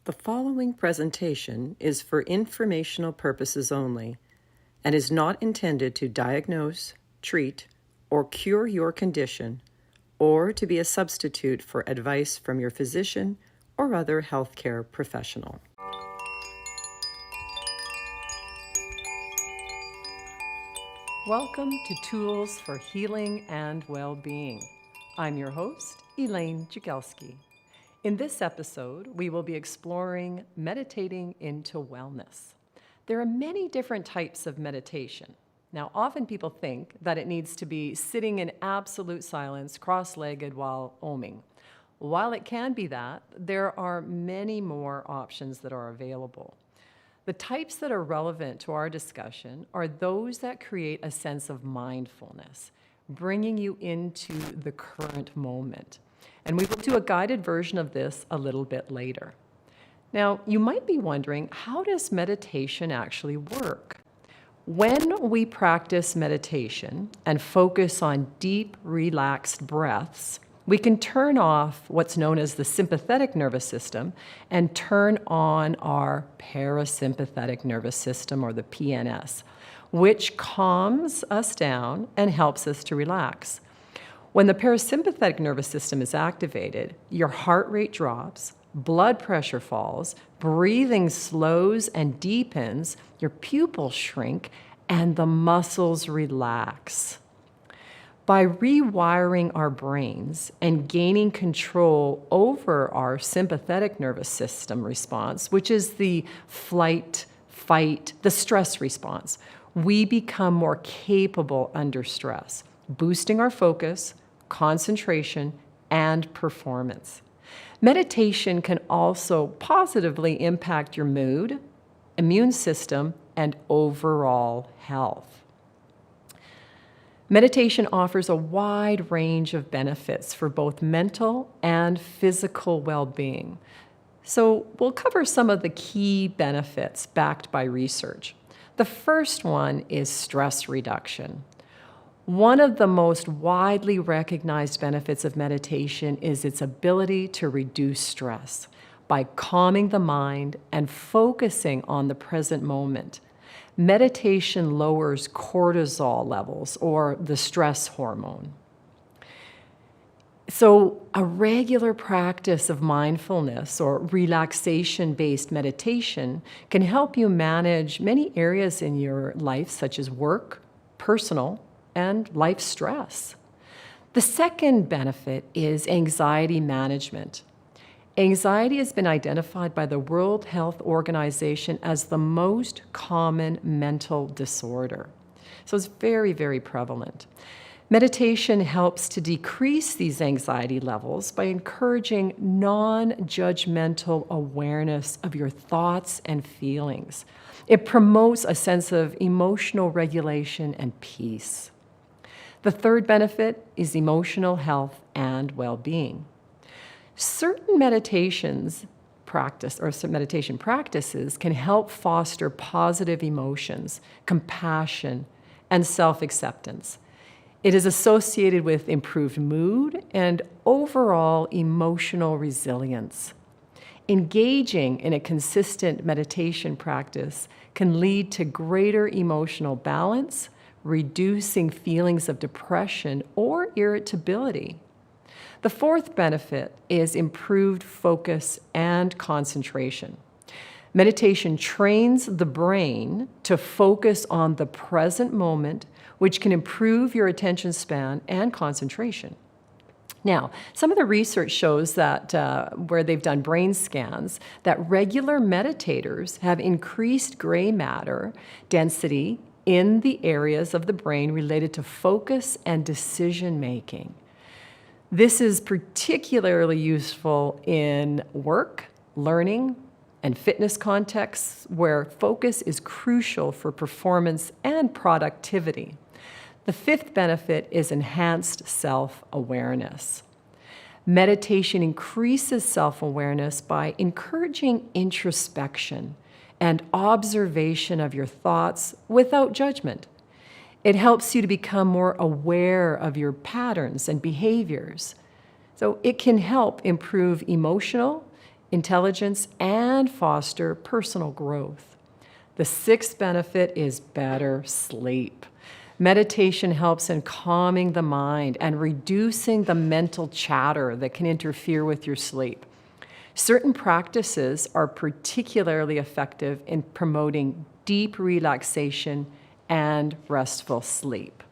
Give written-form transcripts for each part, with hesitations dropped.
The following presentation is for informational purposes only and is not intended to diagnose, treat, or cure your condition, or to be a substitute for advice from your physician or other healthcare professional. Welcome to Tools for Healing and Wellbeing. I'm your host, Elaine Jagielski. In this episode, we will be exploring meditating into wellness. There are many different types of meditation. Now, often people think that it needs to be sitting in absolute silence, cross-legged while oming. While it can be that, there are many more options that are available. The types that are relevant to our discussion are those that create a sense of mindfulness, bringing you into the current moment. And we will do a guided version of this a little bit later. Now, you might be wondering, how does meditation actually work? When we practice meditation and focus on deep, relaxed breaths, we can turn off what's known as the sympathetic nervous system and turn on our parasympathetic nervous system, or the PNS, which calms us down and helps us to relax. When the parasympathetic nervous system is activated, your heart rate drops, blood pressure falls, breathing slows and deepens, your pupils shrink, and the muscles relax. By rewiring our brains and gaining control over our sympathetic nervous system response, which is the flight, fight, the stress response, we become more capable under stress, boosting our focus, concentration, and performance. Meditation can also positively impact your mood, immune system, and overall health. Meditation offers a wide range of benefits for both mental and physical well-being. So we'll cover some of the key benefits backed by research. The first one is stress reduction. One of the most widely recognized benefits of meditation is its ability to reduce stress by calming the mind and focusing on the present moment. Meditation lowers cortisol levels, or the stress hormone. So a regular practice of mindfulness or relaxation-based meditation can help you manage many areas in your life, such as work, personal, and life stress. The second benefit is anxiety management. Anxiety has been identified by the World Health Organization as the most common mental disorder. So it's very, very prevalent. Meditation helps to decrease these anxiety levels by encouraging non-judgmental awareness of your thoughts and feelings. It promotes a sense of emotional regulation and peace. The third benefit is emotional health and well-being. Certain meditation practices can help foster positive emotions, compassion, and self-acceptance. It is associated with improved mood and overall emotional resilience. Engaging in a consistent meditation practice can lead to greater emotional balance, reducing feelings of depression or irritability. The fourth benefit is improved focus and concentration. Meditation trains the brain to focus on the present moment, which can improve your attention span and concentration. Now, some of the research shows that where they've done brain scans, that regular meditators have increased gray matter density in the areas of the brain related to focus and decision making. This is particularly useful in work, learning, and fitness contexts where focus is crucial for performance and productivity. The fifth benefit is enhanced self-awareness. Meditation increases self-awareness by encouraging introspection and observation of your thoughts without judgment. It helps you to become more aware of your patterns and behaviors. So it can help improve emotional intelligence and foster personal growth. The sixth benefit is better sleep. Meditation helps in calming the mind and reducing the mental chatter that can interfere with your sleep. Certain practices are particularly effective in promoting deep relaxation and restful sleep.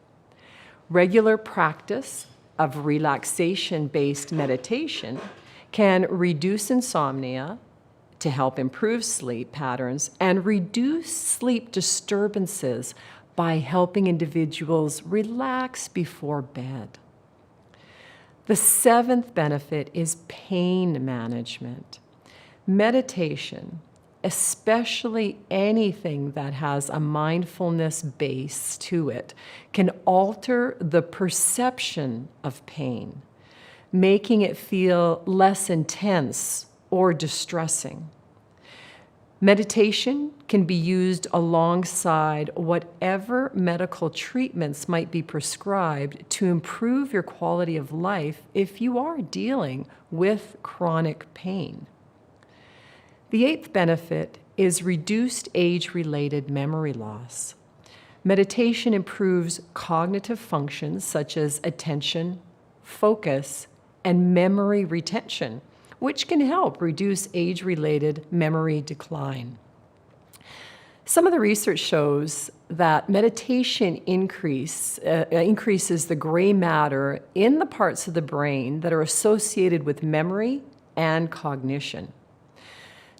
Regular practice of relaxation-based meditation can reduce insomnia to help improve sleep patterns and reduce sleep disturbances by helping individuals relax before bed. The seventh benefit is pain management. Meditation, especially anything that has a mindfulness base to it, can alter the perception of pain, making it feel less intense or distressing. Meditation can be used alongside whatever medical treatments might be prescribed to improve your quality of life if you are dealing with chronic pain. The eighth benefit is reduced age-related memory loss. Meditation improves cognitive functions such as attention, focus, and memory retention, which can help reduce age-related memory decline. Some of the research shows that meditation increases the gray matter in the parts of the brain that are associated with memory and cognition.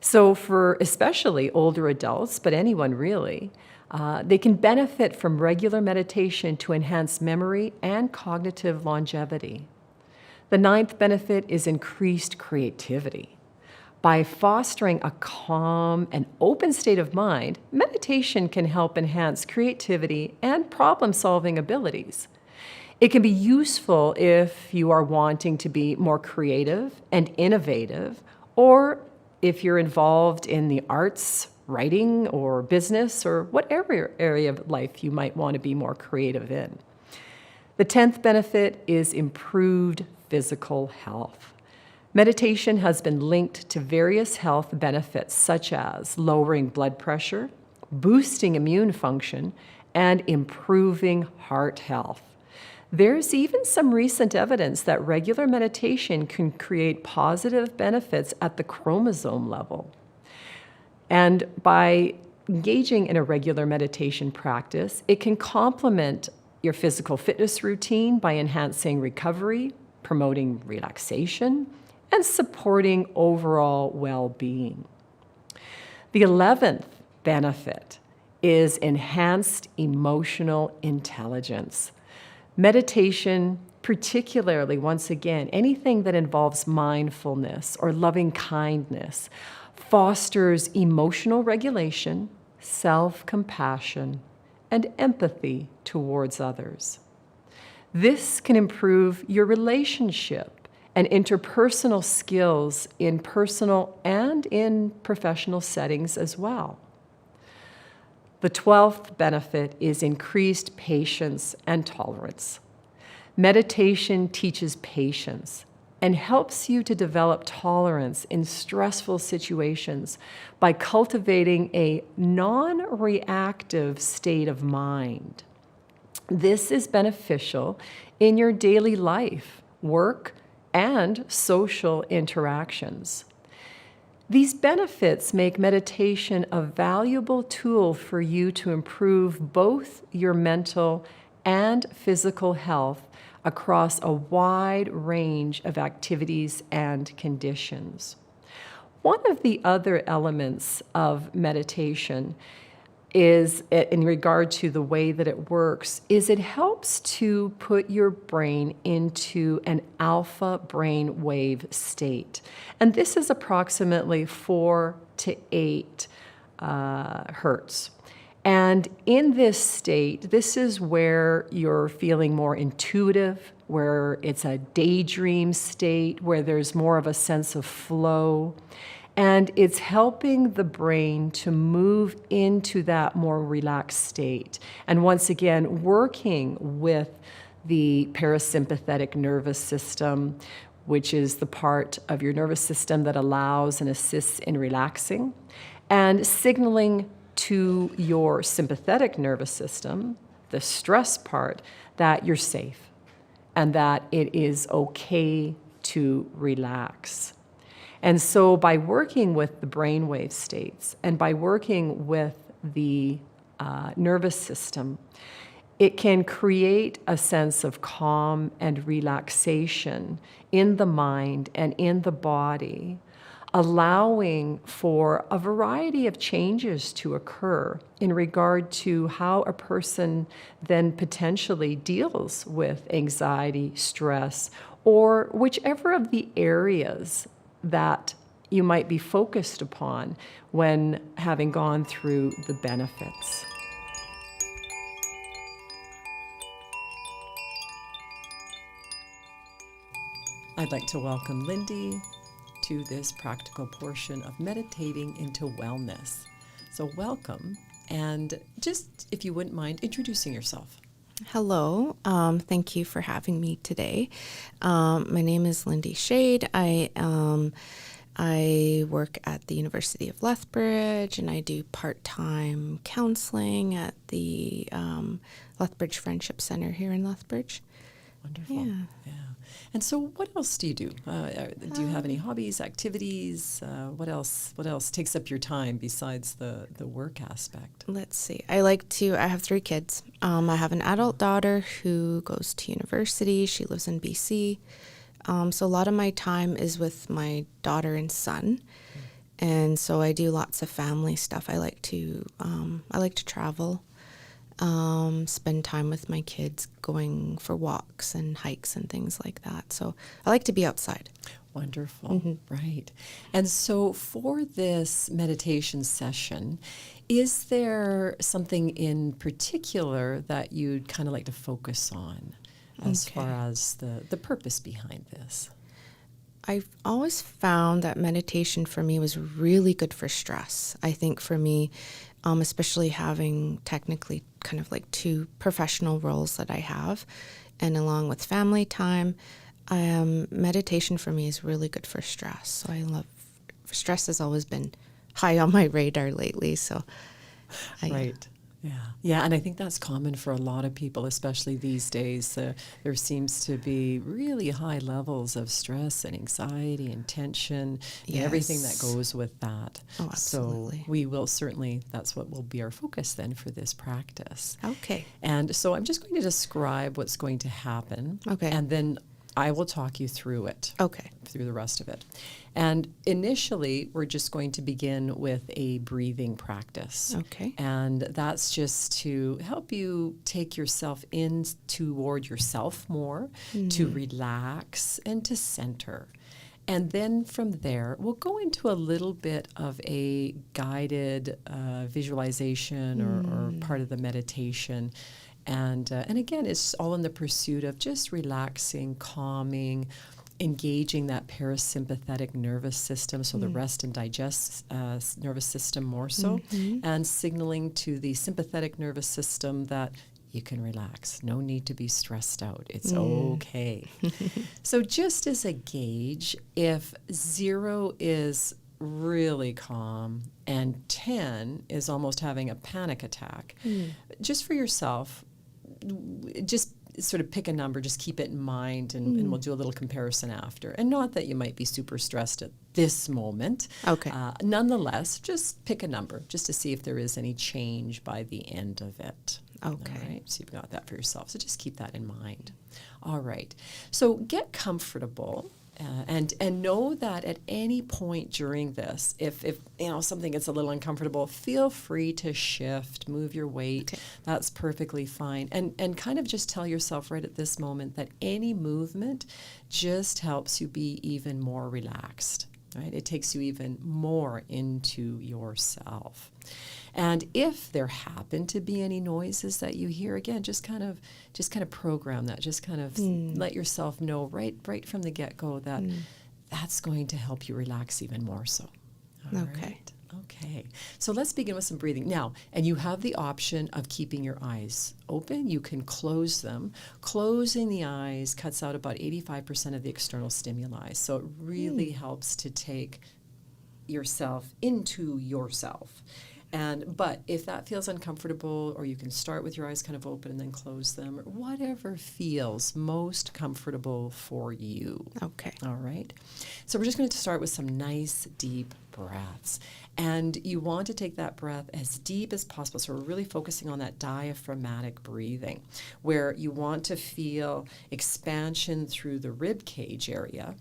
So for especially older adults, but anyone really, they can benefit from regular meditation to enhance memory and cognitive longevity. The ninth benefit is increased creativity. By fostering a calm and open state of mind, meditation can help enhance creativity and problem-solving abilities. It can be useful if you are wanting to be more creative and innovative, or if you're involved in the arts, writing, or business, or whatever area of life you might want to be more creative in. The 10th benefit is improved physical health. Meditation has been linked to various health benefits such as lowering blood pressure, boosting immune function, and improving heart health. There's even some recent evidence that regular meditation can create positive benefits at the chromosome level. And by engaging in a regular meditation practice, it can complement your physical fitness routine by enhancing recovery, promoting relaxation, and supporting overall well-being. The 11th benefit is enhanced emotional intelligence. Meditation, particularly, once again, anything that involves mindfulness or loving kindness, fosters emotional regulation, self-compassion, and empathy towards others. This can improve your relationship and interpersonal skills in personal and in professional settings as well. The 12th benefit is increased patience and tolerance. Meditation teaches patience and helps you to develop tolerance in stressful situations by cultivating a non-reactive state of mind. This is beneficial in your daily life, work, and social interactions. These benefits make meditation a valuable tool for you to improve both your mental and physical health across a wide range of activities and conditions. One of the other elements of meditation is, in regard to the way that it works, is it helps to put your brain into an alpha brain wave state. And this is approximately 4 to 8 hertz. And in this state, this is where you're feeling more intuitive, where it's a daydream state, where there's more of a sense of flow. And it's helping the brain to move into that more relaxed state. And once again, working with the parasympathetic nervous system, which is the part of your nervous system that allows and assists in relaxing, and signaling to your sympathetic nervous system, the stress part, that you're safe and that it is okay to relax. And so by working with the brainwave states and by working with the nervous system, it can create a sense of calm and relaxation in the mind and in the body, allowing for a variety of changes to occur in regard to how a person then potentially deals with anxiety, stress, or whichever of the areas that you might be focused upon when having gone through the benefits. I'd like to welcome Lindy to this practical portion of meditating into wellness. So welcome, and just if you wouldn't mind introducing yourself. Hello, thank you for having me today. My name is Lindy Shade. I work at the University of Lethbridge, and I do part-time counseling at the Lethbridge Friendship Center here in Lethbridge. Wonderful. Yeah. And so what else do you do? Do you have any hobbies, activities? What else takes up your time besides the work aspect? Let's see. I have 3 kids. I have an adult daughter who goes to university. She lives in BC. So a lot of my time is with my daughter and son. And so I do lots of family stuff. I like to travel. Spend time with my kids, going for walks and hikes and things like that. So I like to be outside. Wonderful. Mm-hmm. Right. And so for this meditation session, is there something in particular that you'd kind of like to focus on as far as the purpose behind this? I've always found that meditation for me was really good for stress. I think for me, especially having technically kind of like 2 professional roles that I have, and along with family time, meditation for me is really good for stress. So stress has always been high on my radar lately. So, Right. Yeah, and I think that's common for a lot of people, especially these days. There seems to be really high levels of stress and anxiety and tension and everything that goes with that. Oh, absolutely. So we will certainly, that's what will be our focus then for this practice. Okay. And so I'm just going to describe what's going to happen. Okay. And then I will talk you through it. Okay. Through the rest of it. And initially, we're just going to begin with a breathing practice. Okay. And that's just to help you take yourself in toward yourself more, to relax and to center. And then from there, we'll go into a little bit of a guided visualization or part of the meditation. And again, it's all in the pursuit of just relaxing, calming, engaging that parasympathetic nervous system, so the rest and digest nervous system more so, and signaling to the sympathetic nervous system that you can relax. No need to be stressed out. It's okay. So just as a gauge, if 0 is really calm and 10 is almost having a panic attack, just for yourself, just sort of pick a number, just keep it in mind, and we'll do a little comparison after. And not that you might be super stressed at this moment. Okay. Nonetheless, just pick a number just to see if there is any change by the end of it. Okay. All right, so you've got that for yourself. So just keep that in mind. All right. So get comfortable. And know that at any point during this, if something gets a little uncomfortable, feel free to shift, move your weight. Okay. That's perfectly fine. And kind of just tell yourself right at this moment that any movement just helps you be even more relaxed. Right? It takes you even more into yourself. And if there happen to be any noises that you hear, again, just kind of program that. Just kind of let yourself know right from the get-go that that's going to help you relax even more so. All Okay. right. Okay. So let's begin with some breathing. Now, and you have the option of keeping your eyes open. You can close them. Closing the eyes cuts out about 85% of the external stimuli. So it really helps to take yourself into yourself. But if that feels uncomfortable, or you can start with your eyes kind of open and then close them, or whatever feels most comfortable for you. Okay. All right. So we're just going to start with some nice deep breaths. And you want to take that breath as deep as possible. So we're really focusing on that diaphragmatic breathing, where you want to feel expansion through the rib cage area,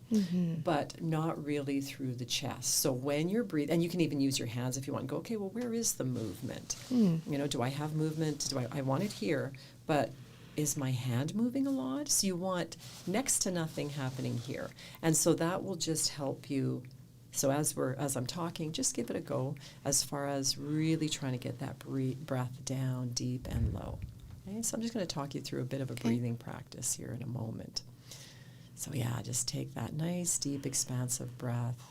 but not really through the chest. So when you're breathing, and you can even use your hands if you want, go, okay, well, where is the movement? Do I have movement? I want it here, but is my hand moving a lot? So you want next to nothing happening here. And so that will just help you. So as I'm talking, just give it a go as far as really trying to get that breath down deep and low. Okay? So I'm just going to talk you through a bit of a breathing practice here in a moment. So yeah, just take that nice, deep, expansive breath.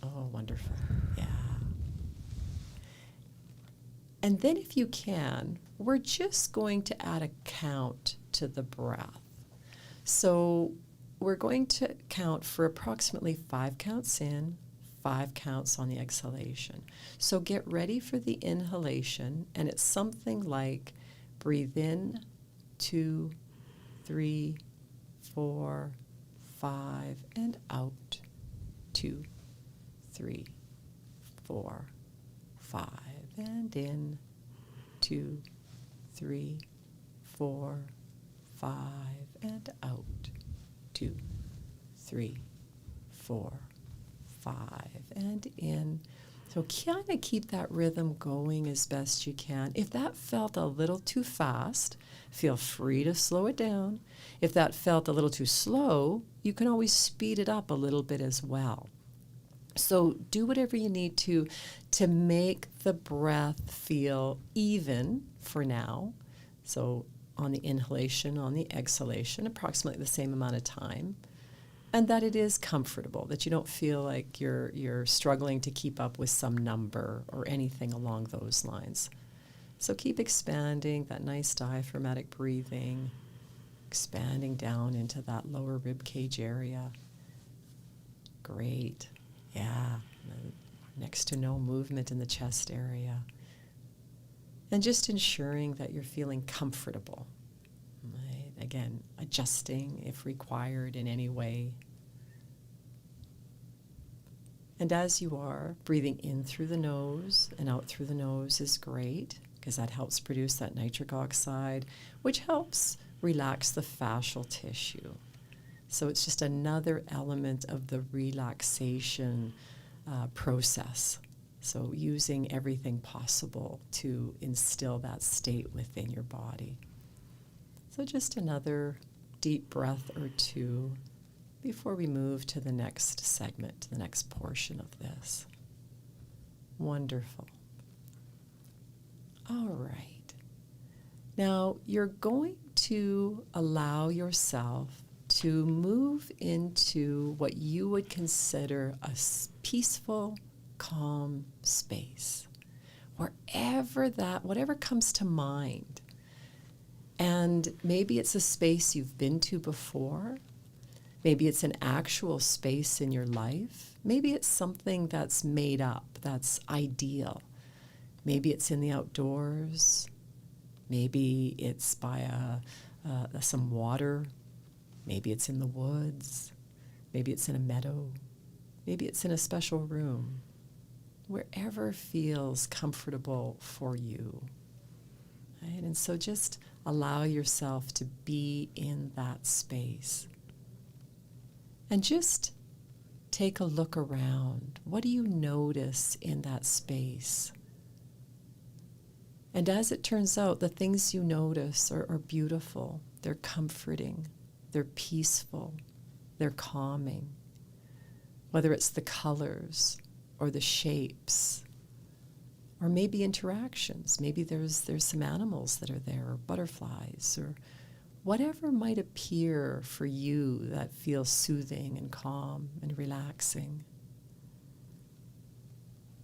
Oh, wonderful. Yeah. And then if you can, we're just going to add a count to the breath. So we're going to count for approximately 5 counts in, 5 counts on the exhalation. So get ready for the inhalation, and it's something like breathe in 2, 3, 4, 5, and out 2, 3, 4, 5, and in 2, 3, 4, 5, and out 2, 3, 4, 5, and in. So kind of keep that rhythm going as best you can. If that felt a little too fast, feel free to slow it down. If that felt a little too slow, you can always speed it up a little bit as well. So do whatever you need to make the breath feel even for now. So on the inhalation, on the exhalation, approximately the same amount of time, and that it is comfortable, that you don't feel like you're struggling to keep up with some number or anything along those lines. So keep expanding that nice diaphragmatic breathing, expanding down into that lower rib cage area. Great. Yeah. Next to no movement in the chest area. And just ensuring that you're feeling comfortable. Right? Again, adjusting if required in any way. And as you are, breathing in through the nose and out through the nose is great, because that helps produce that nitric oxide, which helps relax the fascial tissue. So it's just another element of the relaxation process. So using everything possible to instill that state within your body. So just another deep breath or two before we move to the next segment, the next portion of this. Wonderful. All right. Now you're going to allow yourself to move into what you would consider a peaceful, calm space, whatever comes to mind. And maybe it's a space you've been to before. Maybe it's an actual space in your life. Maybe it's something that's made up, that's ideal. Maybe it's in the outdoors. Maybe it's by some water. Maybe it's in the woods. Maybe it's in a meadow. Maybe it's in a special room. Wherever feels comfortable for you. Right? And so just allow yourself to be in that space. And just take a look around. What do you notice in that space? And as it turns out, the things you notice are beautiful. They're comforting. They're peaceful. They're calming. Whether it's the colors or the shapes, or maybe interactions. Maybe there's some animals that are there, or butterflies, or whatever might appear for you that feels soothing and calm and relaxing.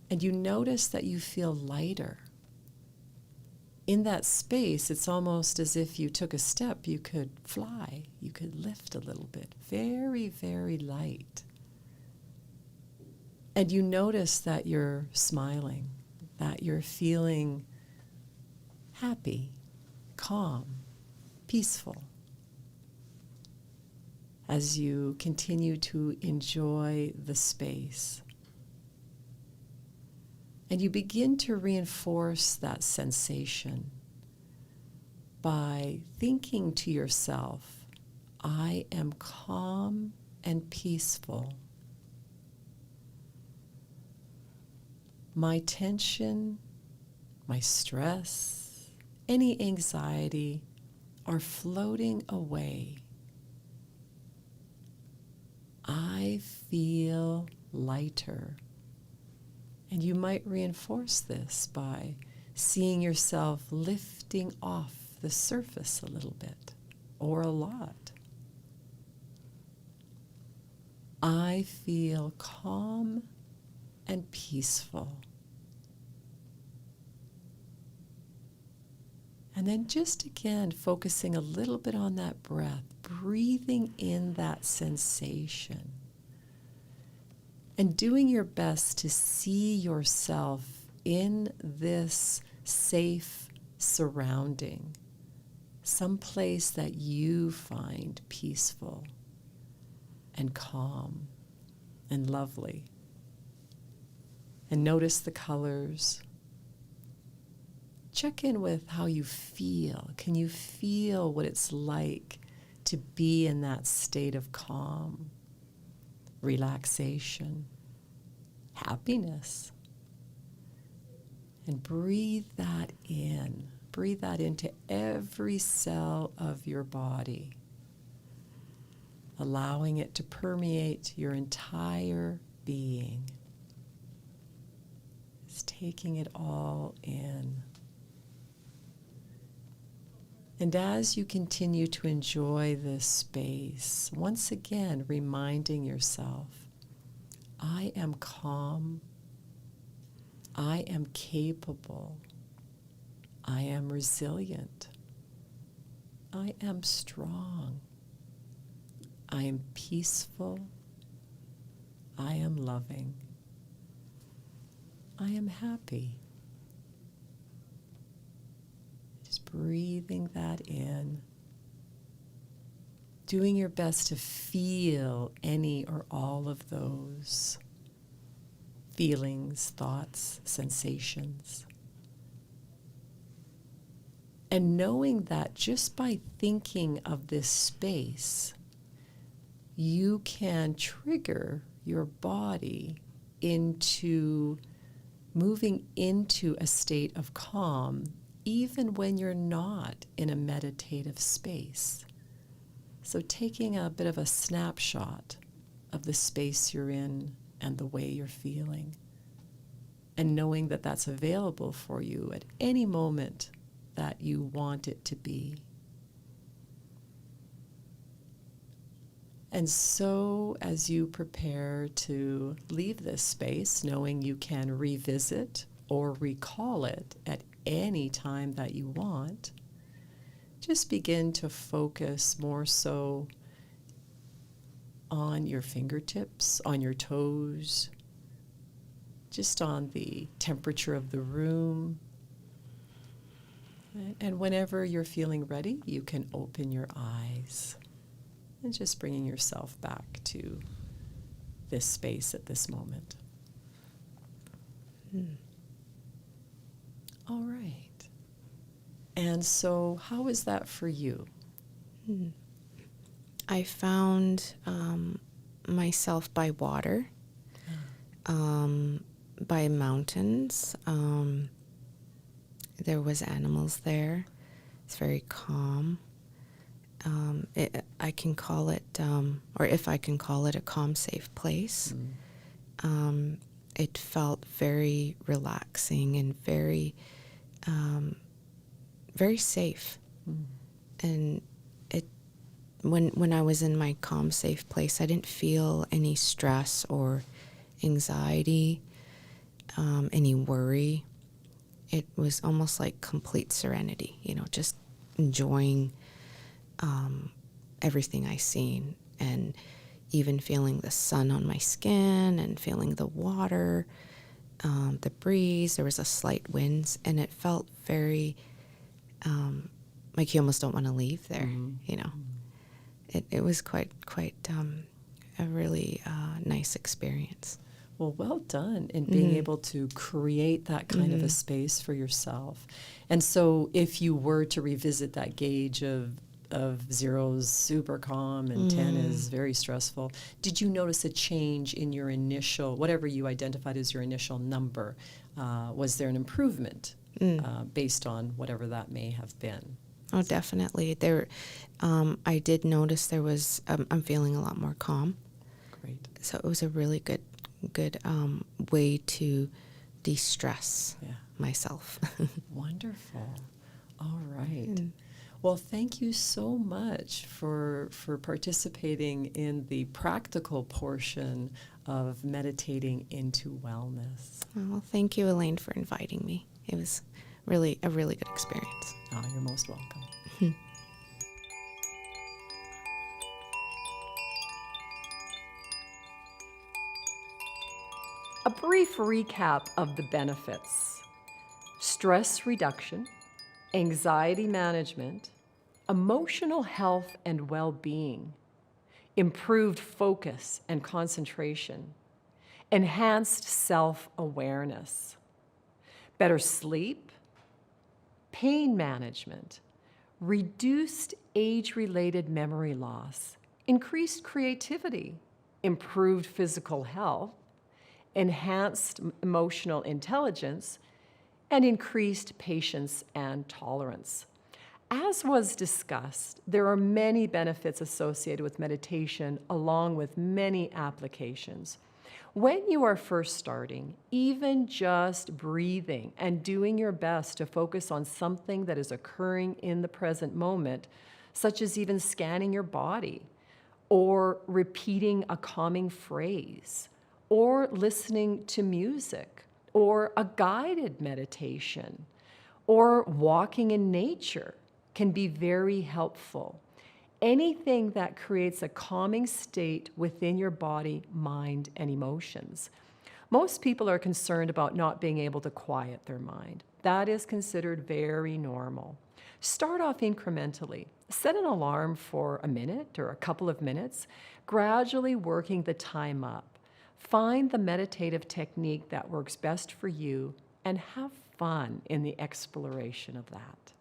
And you notice that you feel lighter. In that space, it's almost as if you took a step, you could fly, you could lift a little bit, very, very light. And you notice that you're smiling, that you're feeling happy, calm, peaceful, as you continue to enjoy the space. And you begin to reinforce that sensation by thinking to yourself, I am calm and peaceful. My tension, my stress, any anxiety are floating away. I feel lighter. And you might reinforce this by seeing yourself lifting off the surface a little bit or a lot. I feel calm and peaceful. And then just again, focusing a little bit on that breath, breathing in that sensation. And doing your best to see yourself in this safe surrounding, someplace that you find peaceful and calm and lovely. And notice the colors. Check in with how you feel. Can you feel what it's like to be in that state of calm, relaxation, happiness? And breathe that in. Breathe that into every cell of your body, allowing it to permeate your entire being. Just taking it all in. And as you continue to enjoy this space, once again reminding yourself, I am calm, I am capable, I am resilient, I am strong, I am peaceful, I am loving, I am happy. Breathing that in, doing your best to feel any or all of those feelings, thoughts, sensations. And knowing that just by thinking of this space, you can trigger your body into moving into a state of calm even when you're not in a meditative space. So taking a bit of a snapshot of the space you're in and the way you're feeling, and knowing that that's available for you at any moment that you want it to be. And so as you prepare to leave this space, knowing you can revisit or recall it at any time that you want, just begin to focus more so on your fingertips, on your toes, just on the temperature of the room. And whenever you're feeling ready, you can open your eyes and just bringing yourself back to this space at this moment. All right. And so how is that for you? I found myself by water, by mountains. There was animals there. It's very calm. I can call it, or if I can call it, a calm, safe place. It felt very relaxing and very safe. And when I was in my calm, safe place, I didn't feel any stress or anxiety. any worry. It was almost like complete serenity, just enjoying everything I seen, and even feeling the sun on my skin and feeling the water, the breeze. There was a slight winds, and it felt very like you almost don't want to leave there. It was quite a really nice experience. Well, well done in being able to create that kind of a space for yourself. And so if you were to revisit that gauge of 0 is super calm and 10 is very stressful, did you notice a change in your initial, whatever you identified as your initial number? Was there an improvement based on whatever that may have been? Oh, definitely. I did notice there was, I'm feeling a lot more calm. Great. So it was a really good way to de-stress myself. Wonderful. All right. Well, thank you so much for participating in the practical portion of meditating into wellness. Well, thank you, Elaine, for inviting me. It was really a really good experience. Oh, you're most welcome. A brief recap of the benefits: stress reduction, anxiety management, emotional health and well-being, improved focus and concentration, enhanced self-awareness, better sleep, pain management, reduced age-related memory loss, increased creativity, improved physical health, enhanced emotional intelligence, and increased patience and tolerance. As was discussed, there are many benefits associated with meditation, along with many applications. When you are first starting, even just breathing and doing your best to focus on something that is occurring in the present moment, such as even scanning your body, or repeating a calming phrase, or listening to music, or a guided meditation, or walking in nature, can be very helpful. Anything that creates a calming state within your body, mind, and emotions. Most people are concerned about not being able to quiet their mind. That is considered very normal. Start off incrementally. Set an alarm for a minute or a couple of minutes, gradually working the time up. Find the meditative technique that works best for you and have fun in the exploration of that.